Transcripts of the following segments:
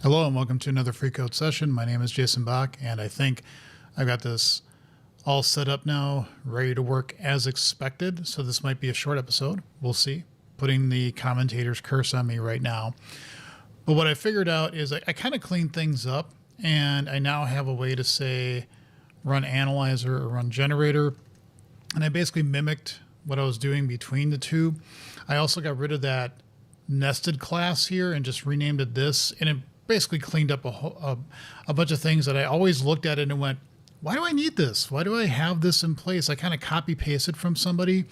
Hello and welcome to another free code session. My name is Jason Bach and I think I've got this all set up now, ready to work as expected. So this might be a short episode. We'll see. Putting the commentator's curse on me right now. But what I figured out is I kind of cleaned things up and I now have a way to say run analyzer or run generator. And I basically mimicked what I was doing between the two. I also got rid of that nested class here and just renamed it this, and it basically cleaned up a bunch of things that I always looked at it and went, why do I need this? Why do I have this in place? I kind of copy pasted from somebody,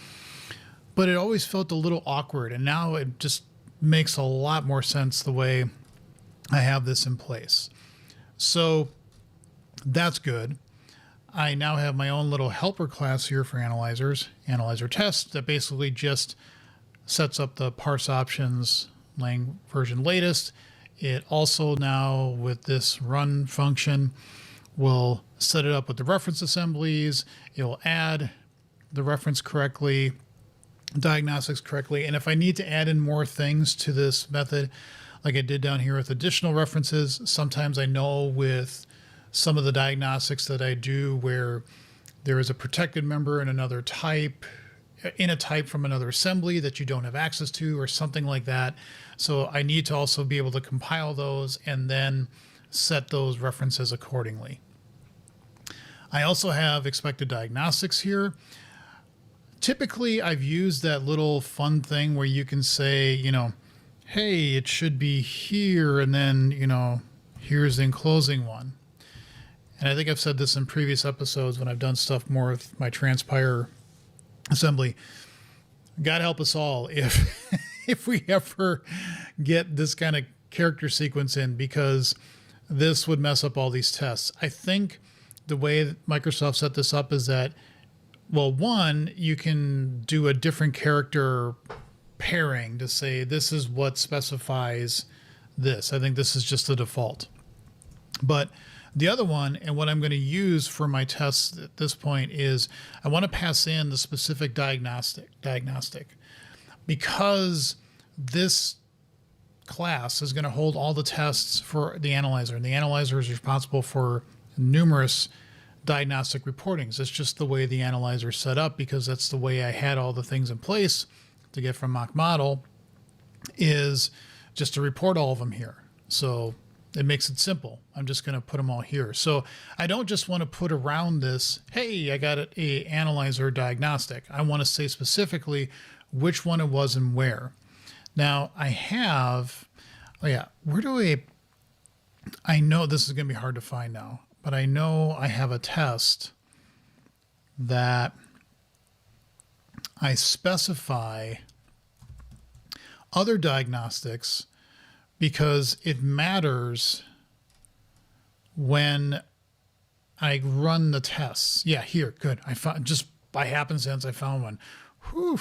but it always felt a little awkward. And now it just makes a lot more sense the way I have this in place. So that's good. I now have my own little helper class here for analyzers, analyzer test, that basically just sets up the parse options, lang version latest. It also now, with this run function, will set it up with the reference assemblies. It will add the reference correctly, diagnostics correctly. And if I need to add in more things to this method, like I did down here with additional references, sometimes I know with some of the diagnostics that I do where there is a protected member in another type, in a type from another assembly that you don't have access to or something like that. So I need to also be able to compile those and then set those references accordingly. I also have expected diagnostics here. Typically, I've used that little fun thing where you can say, hey, it should be here, and then, here's the enclosing one. And I think I've said this in previous episodes when I've done stuff more with my transpire assembly. God help us all if we ever get this kind of character sequence in, because this would mess up all these tests. I think the way that Microsoft set this up is that, well, one, you can do a different character pairing to say this is what specifies this. I think this is just the default. But the other one, and what I'm going to use for my tests at this point, is I want to pass in the specific diagnostic, because this class is going to hold all the tests for the analyzer, and the analyzer is responsible for numerous diagnostic reportings. It's just the way the analyzer is set up, because that's the way I had all the things in place to get from mock model, is just to report all of them here. So it makes it simple. I'm just going to put them all here. So I don't just want to put around this, hey, I got a analyzer diagnostic. I want to say specifically which one it was and where. Now I have, I know this is going to be hard to find now, but I know I have a test that I specify other diagnostics because it matters when I run the tests. Yeah, here, good. I found, just by happenstance, I found one. Whew.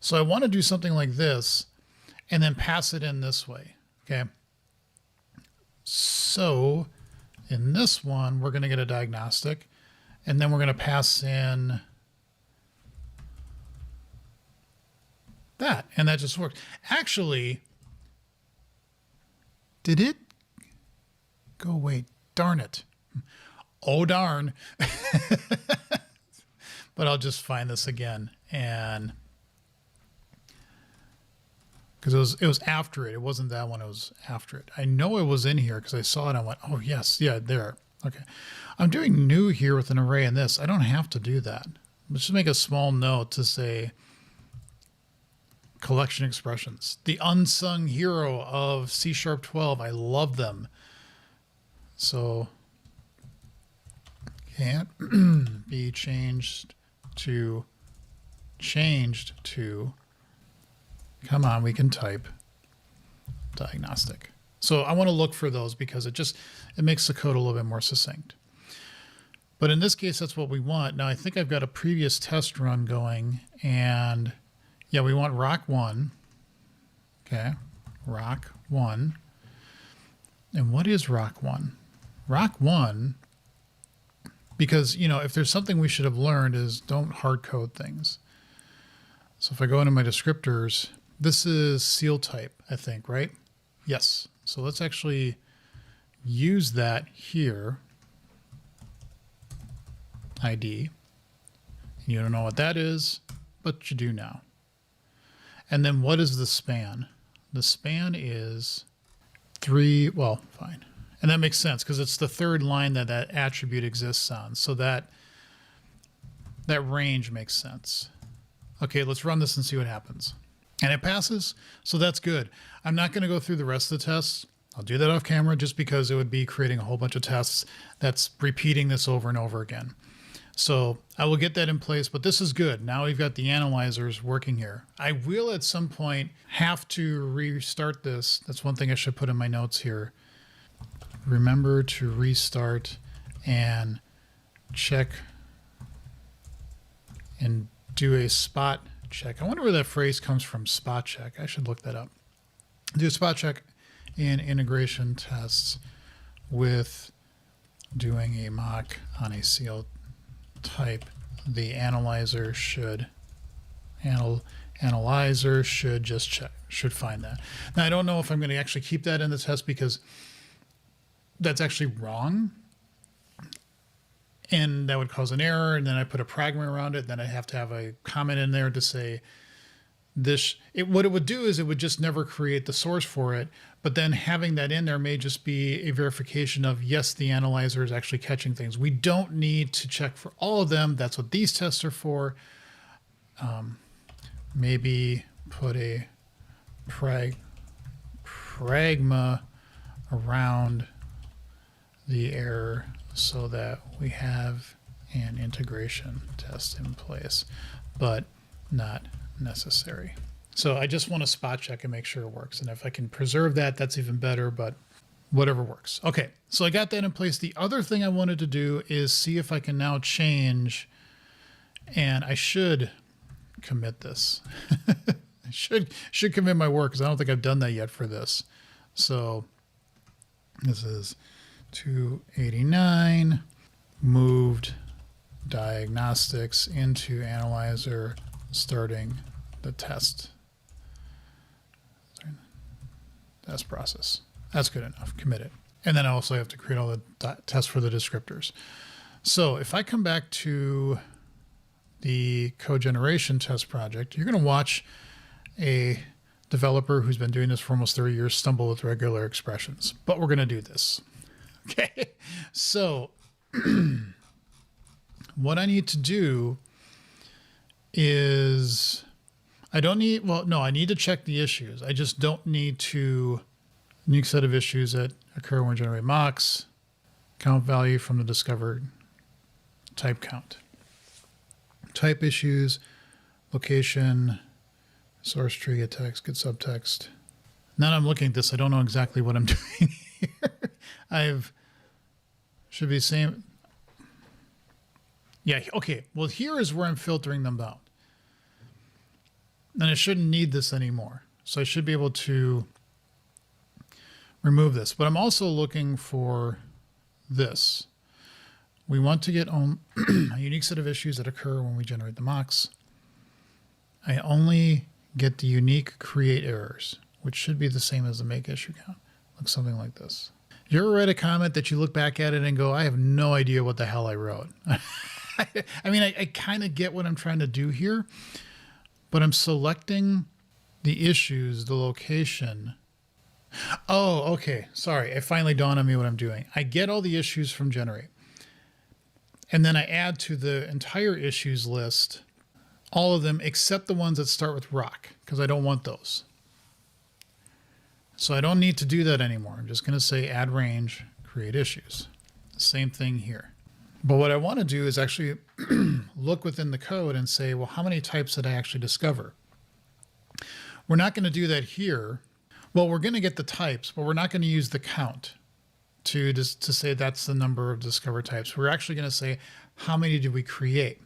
So I want to do something like this and then pass it in this way, okay? So in this one, we're going to get a diagnostic, and then we're going to pass in that, and that just works. Actually, did it go away? Darn it. Oh, darn. But I'll just find this again, and because it was after it. It wasn't that one. It was after it. I know it was in here because I saw it. I went, oh, yes. Yeah, there. Okay. I'm doing new here with an array in this. I don't have to do that. Let's just make a small note to say collection expressions. The unsung hero of C# 12. I love them. So can't be changed to, come on, we can type diagnostic. So I want to look for those because it makes the code a little bit more succinct. But in this case, that's what we want. Now I think I've got a previous test run going, and yeah, we want rock 1. Okay, rock 1. And what is rock 1? Rock 1, because, if there's something we should have learned, is don't hard code things. So if I go into my descriptors, this is seal type, I think, right? Yes. So let's actually use that here, ID. You don't know what that is, but you do now. And then what is the span? The span is 3, well, fine. And that makes sense because it's the third line that that attribute exists on. So that range makes sense. Okay, let's run this and see what happens. And it passes, so that's good. I'm not going to go through the rest of the tests. I'll do that off camera just because it would be creating a whole bunch of tests that's repeating this over and over again. So I will get that in place, but this is good. Now we've got the analyzers working here. I will at some point have to restart this. That's one thing I should put in my notes here. Remember to restart and check and do a spot check. I wonder where that phrase comes from, spot check. I should look that up. Do a spot check in integration tests with doing a mock on a CL type. The analyzer should just check, should find that. Now I don't know if I'm going to actually keep that in the test because that's actually wrong. And that would cause an error. And then I put a pragma around it. Then I have to have a comment in there to say this. What it would do is it would just never create the source for it. But then having that in there may just be a verification of, yes, the analyzer is actually catching things. We don't need to check for all of them. That's what these tests are for. Maybe put a pragma around the error so that we have an integration test in place, but not necessary. So I just want to spot check and make sure it works. And if I can preserve that, that's even better, but whatever works. Okay, so I got that in place. The other thing I wanted to do is see if I can now change, and I should commit this. I should commit my work because I don't think I've done that yet for this. So this is 289, moved diagnostics into analyzer, starting the test process. That's good enough. Commit it. And then I also have to create all the tests for the descriptors. So if I come back to the code generation test project, you're going to watch a developer who's been doing this for almost 30 years stumble with regular expressions. But we're going to do this. Okay, so what I need to do is I need to check the issues. I just don't need to unique set of issues that occur when we generate mocks, count value from the discovered type count. Type issues, location, source tree, get text, get subtext. Now that I'm looking at this, I don't know exactly what I'm doing here. Should be same. Yeah, okay. Well, here is where I'm filtering them out. And I shouldn't need this anymore. So I should be able to remove this. But I'm also looking for this. We want to get a unique set of issues that occur when we generate the mocks. I only get the unique create errors, which should be the same as the make issue count. Looks something like this. You ever read a comment that you look back at it and go, I have no idea what the hell I wrote? I mean, I kind of get what I'm trying to do here, but I'm selecting the issues, the location. Oh, okay. Sorry. It finally dawned on me what I'm doing. I get all the issues from generate. And then I add to the entire issues list all of them except the ones that start with rock, because I don't want those. So I don't need to do that anymore. I'm just going to say add range, create issues. Same thing here. But what I want to do is actually look within the code and say, well, how many types did I actually discover? We're not going to do that here. Well, we're going to get the types, but we're not going to use the count to say that's the number of discovered types. We're actually going to say, how many did we create?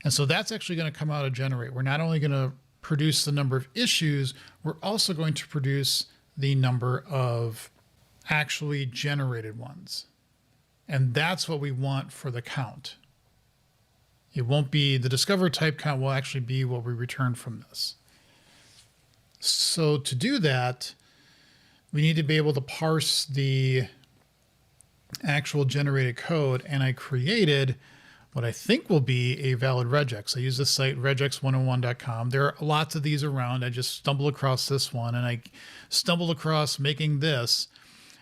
And so that's actually going to come out of generate. We're not only going to produce the number of issues, we're also going to produce the number of actually generated ones. And that's what we want for the count. It won't be, the discovered type count will actually be what we return from this. So to do that, we need to be able to parse the actual generated code, and I created what I think will be a valid regex. I use the site regex101.com. There are lots of these around. I just stumbled across this one, and I stumbled across making this,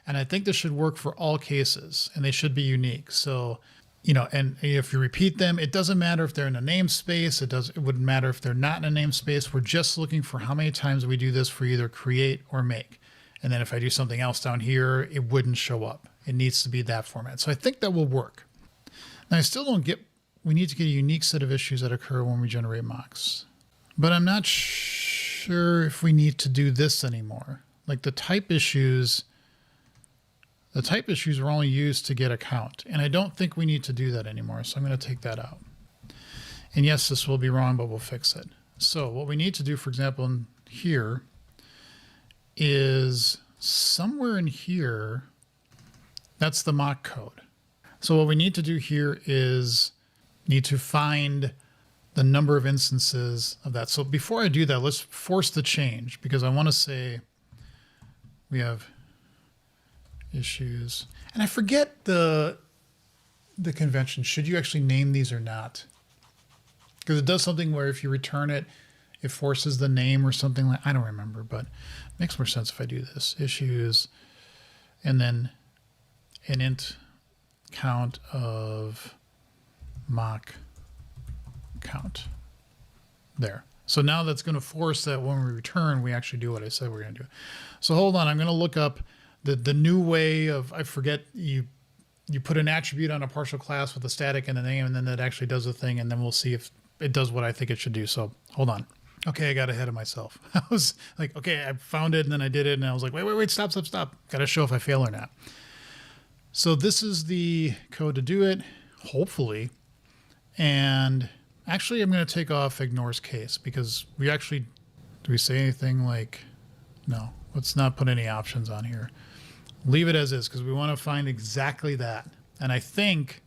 and I think this should work for all cases, and they should be unique. So, and if you repeat them, it doesn't matter if they're in a namespace. It wouldn't matter if they're not in a namespace. We're just looking for how many times we do this for either create or make. And then if I do something else down here, it wouldn't show up. It needs to be that format. So I think that will work. Now I still don't get, we need to get a unique set of issues that occur when we generate mocks. But I'm not sure if we need to do this anymore. Like the type issues are only used to get a count. And I don't think we need to do that anymore. So I'm going to take that out. And yes, this will be wrong, but we'll fix it. So what we need to do, for example, in here is somewhere in here, that's the mock code. So what we need to do here is need to find the number of instances of that. So before I do that, let's force the change, because I want to say we have issues. And I forget the convention. Should you actually name these or not? Because it does something where if you return it, it forces the name or something like, I don't remember, but it makes more sense if I do this. Issues, and then an int count of mock count. There. So now that's going to force that when we return, we actually do what I said we're going to do. So hold on, I'm going to look up the new way of, I forget, you put an attribute on a partial class with a static and a name, and then that actually does the thing, and then we'll see if it does what I think it should do. So hold on. Okay, I got ahead of myself. I was like, okay, I found it, and then I did it, and I was like, wait, stop. Got to show if I fail or not. So this is the code to do it, hopefully. And actually, I'm going to take off ignores case, because do we say anything like, no, let's not put any options on here. Leave it as is, because we want to find exactly that. And I think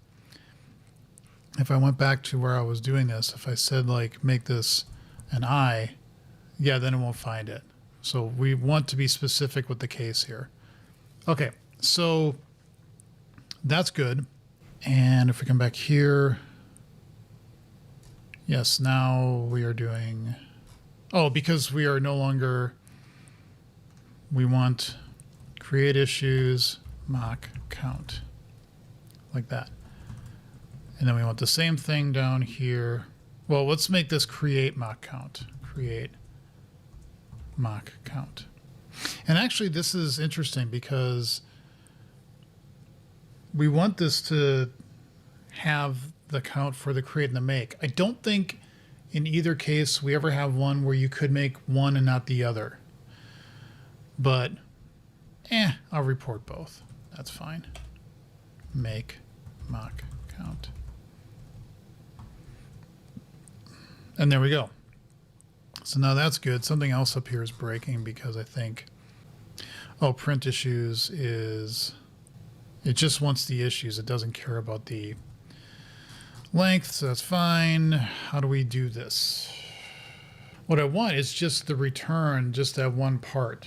if I went back to where I was doing this, if I said like, make this an I, yeah, then it won't find it. So we want to be specific with the case here. Okay, so that's good. And if we come back here, yes, now we are doing, because we are no longer, we want create issues, mock count, like that. And then we want the same thing down here. Well, let's make this create mock count. Create mock count. And actually, this is interesting because we want this to have the count for the create and the make. I don't think in either case we ever have one where you could make one and not the other. But, I'll report both. That's fine. Make mock count. And there we go. So now that's good. Something else up here is breaking because I think, print issues is, it just wants the issues. It doesn't care about the length, so that's fine. How do we do this? What I want is just the return, just that one part.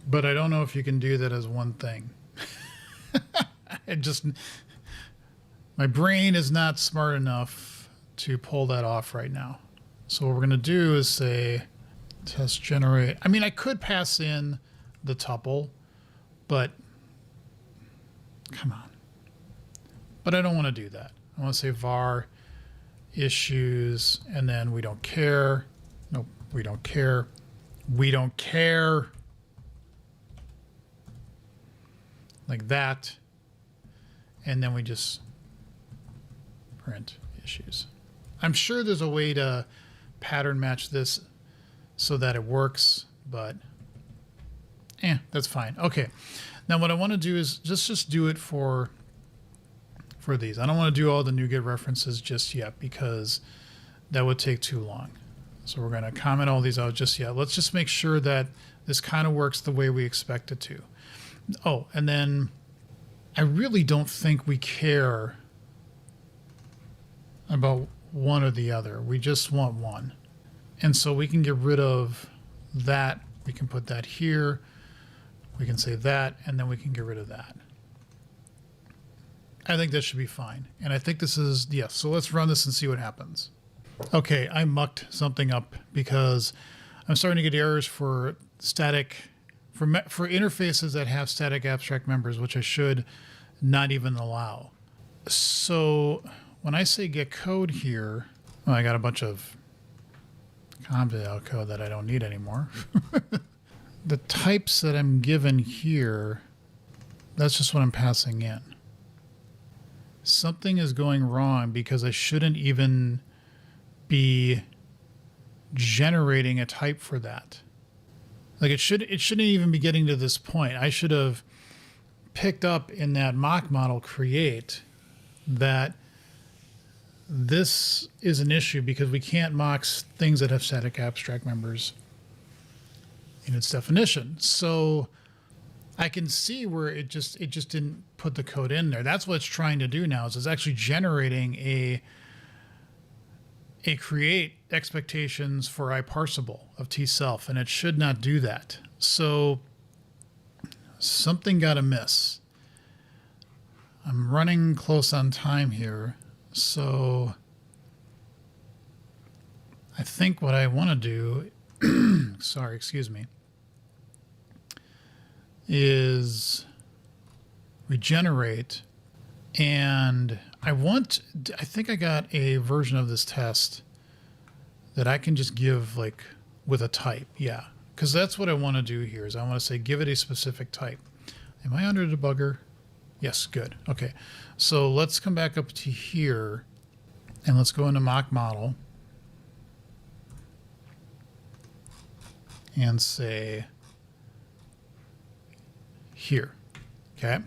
But I don't know if you can do that as one thing. My brain is not smart enough to pull that off right now. So what we're going to do is say test generate. I mean, I could pass in the tuple, but come on. But I don't want to do that. I want to say var issues, and then we don't care. Nope, we don't care. We don't care. Like that. And then we just print issues. I'm sure there's a way to pattern match this so that it works, but that's fine. Okay. Now what I want to do is just do it for these. I don't want to do all the NuGet references just yet because that would take too long. So we're going to comment all these out just yet. Let's just make sure that this kind of works the way we expect it to. Oh, and then I really don't think we care about one or the other. We just want one. And so we can get rid of that. We can put that here. We can say that, and then we can get rid of that. I think that should be fine. And I think this is, yes. So let's run this and see what happens. Okay, I mucked something up because I'm starting to get errors for static, for interfaces that have static abstract members, which I should not even allow. So when I say get code here, well, I got a bunch of conval code that I don't need anymore. The types that I'm given here, that's just what I'm passing in. Something is going wrong because I shouldn't even be generating a type for that. Like it shouldn't even be getting to this point. I should have picked up in that mock model create that this is an issue because we can't mock things that have static abstract members in its definition. So I can see where it just didn't put the code in there. That's what it's trying to do now, is it's actually generating a create expectations for iParsable of T self, and it should not do that. So something got amiss. I'm running close on time here. So I think what I want to do, sorry, excuse me, is regenerate. And I think I got a version of this test that I can just give like with a type. Yeah. Because that's what I want to do here is I want to say, give it a specific type. Am I under debugger? Yes. Good. Okay. So let's come back up to here and let's go into mock model and say here. Okay.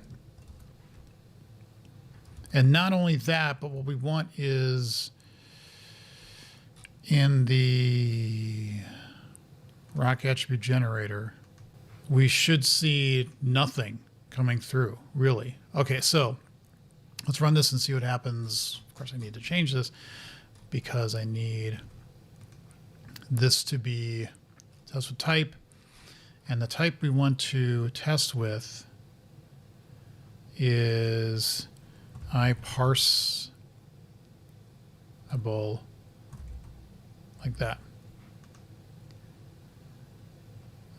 And not only that, but what we want is in the rock attribute generator, we should see nothing coming through, really. Okay, so let's run this and see what happens. Of course, I need to change this because I need this to be test with type. And the type we want to test with is iParsable, like that.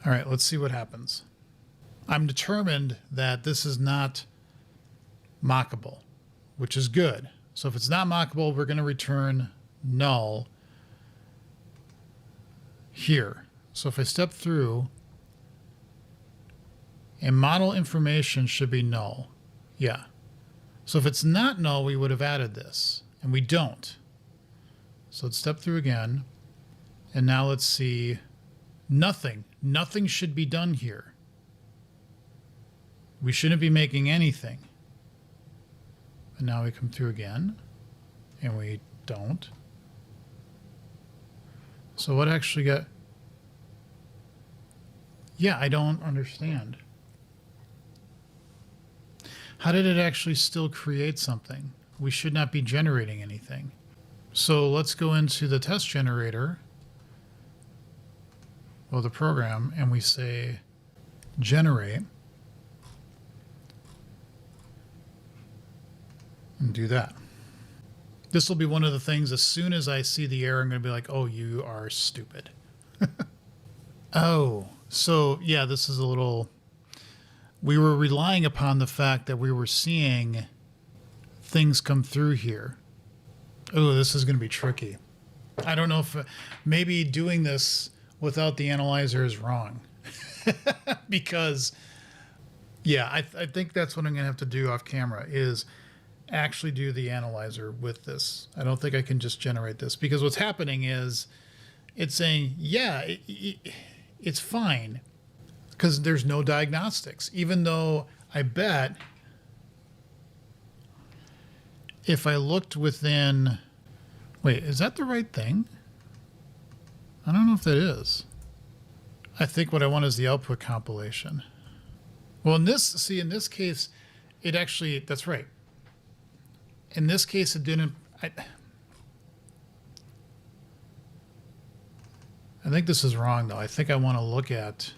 All right, let's see what happens. I'm determined that this is not mockable, which is good. So if it's not mockable, we're going to return null here. So if I step through, and model information should be null. Yeah. So if it's not null, we would have added this, and we don't. So let's step through again, and now let's see nothing. Nothing should be done here. We shouldn't be making anything. And now we come through again, and we don't. So what actually got... Yeah, I don't understand. How did it actually still create something? We should not be generating anything. So let's go into the test generator, well, the program, and we say generate, and do that. This will be one of the things, as soon as I see the error, I'm going to be like, oh, you are stupid. Oh, so yeah, this is a little... We were relying upon the fact that we were seeing things come through here. Oh, this is going to be tricky. I don't know if maybe doing this without the analyzer is wrong. Because, yeah, I think that's what I'm going to have to do off camera is actually do the analyzer with this. I don't think I can just generate this because what's happening is it's saying, yeah, it's fine. Because there's no diagnostics, even though I bet if I looked within, wait, is that the right thing? I don't know if that is. I think what I want is the output compilation. Well, in this case, it actually, that's right. In this case, it didn't, I think this is wrong though. I think I want to look at,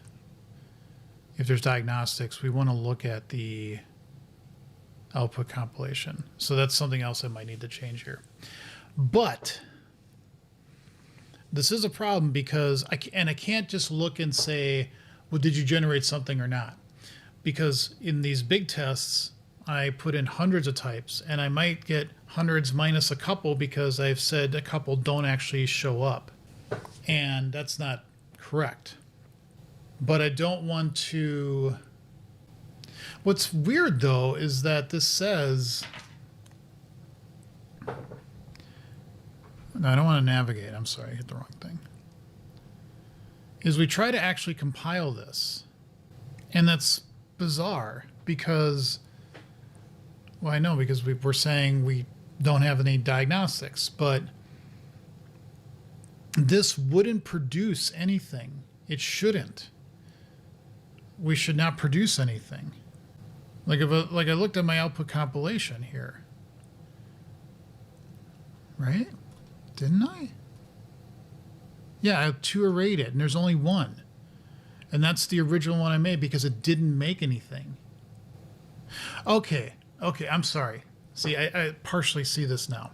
if there's diagnostics, we want to look at the output compilation. So that's something else I might need to change here. But this is a problem because I can't just look and say, well, did you generate something or not? Because in these big tests, I put in hundreds of types, and I might get hundreds minus a couple because I've said a couple don't actually show up. And that's not correct. But I don't want to... What's weird, though, is that this says... No, I don't want to navigate. I'm sorry, I hit the wrong thing. Is we try to actually compile this. And that's bizarre because... Well, I know because we're saying we don't have any diagnostics, but this wouldn't produce anything. It shouldn't. We should not produce anything. Like I looked at my output compilation here, right? Didn't I? Yeah, I have 2 arrayed, and there's only 1, and that's the original one I made because it didn't make anything. Okay, I'm sorry. See, I partially see this now.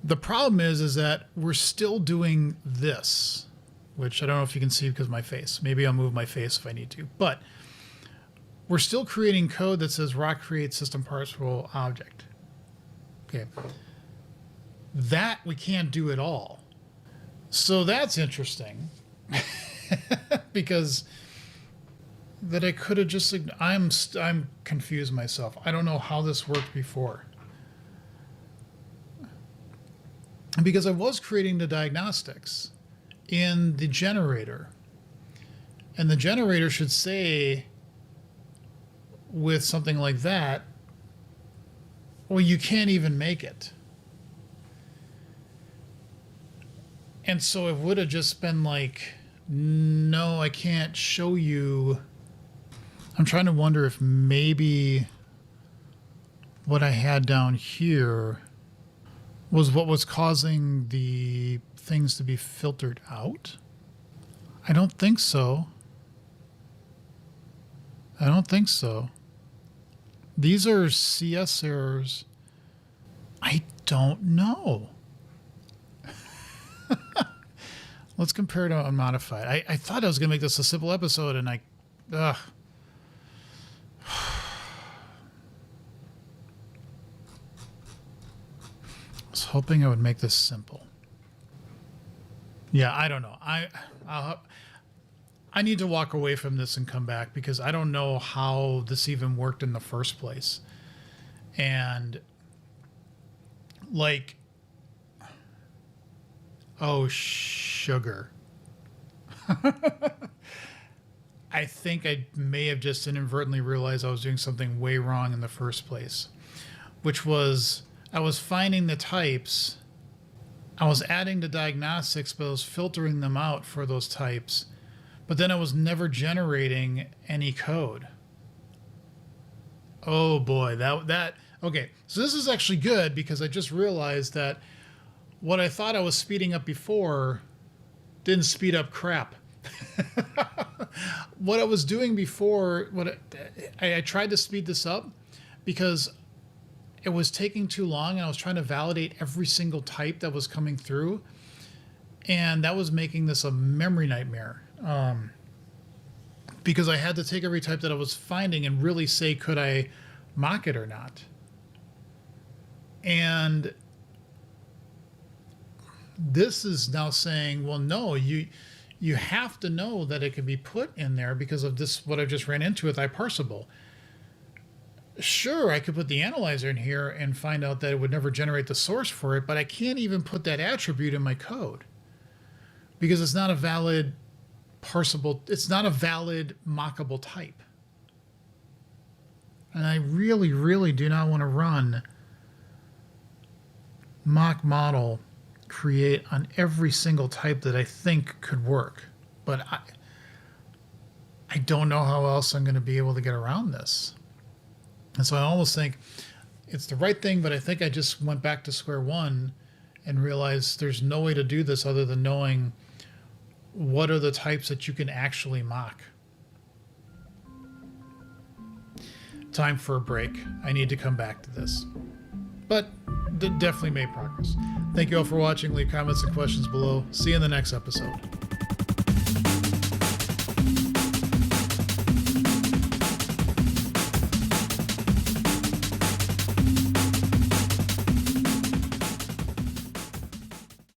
The problem is that we're still doing this, which I don't know if you can see because of my face. Maybe I'll move my face if I need to. But we're still creating code that says rock create system parsable object. Okay. That we can't do at all. So that's interesting because that I could have just, I'm confused myself. I don't know how this worked before. Because I was creating the diagnostics in the generator. And the generator should say with something like that, well, you can't even make it. And so it would have just been like, no, I can't show you. I'm trying to wonder if maybe what I had down here was what was causing the things to be filtered out. I don't think so. I don't think so. These are CS errors. I don't know. Let's compare to unmodified. I thought I was going to make this a simple episode, and I was hoping I would make this simple. Yeah, I don't know. I need to walk away from this and come back because I don't know how this even worked in the first place. And like, oh, sugar. I think I may have just inadvertently realized I was doing something way wrong in the first place, which was I was finding the types, I was adding the diagnostics, but I was filtering them out for those types, but then I was never generating any code. Oh boy, okay. So this is actually good because I just realized that what I thought I was speeding up before didn't speed up crap. What I was doing before, I tried to speed this up because it was taking too long and I was trying to validate every single type that was coming through. And that was making this a memory nightmare. Because I had to take every type that I was finding and really say, could I mock it or not? And this is now saying, well, no, you have to know that it can be put in there because of this, what I just ran into with iParsable. Sure, I could put the analyzer in here and find out that it would never generate the source for it, but I can't even put that attribute in my code because it's not a valid parsable, it's not a valid mockable type. And I really, really do not want to run mock model create on every single type that I think could work. But I don't know how else I'm going to be able to get around this. And so I almost think it's the right thing, but I think I just went back to square one and realized there's no way to do this other than knowing what are the types that you can actually mock. time for a break. I need to come back to this. But definitely made progress. Thank you all for watching. Leave comments and questions below. See you in the next episode.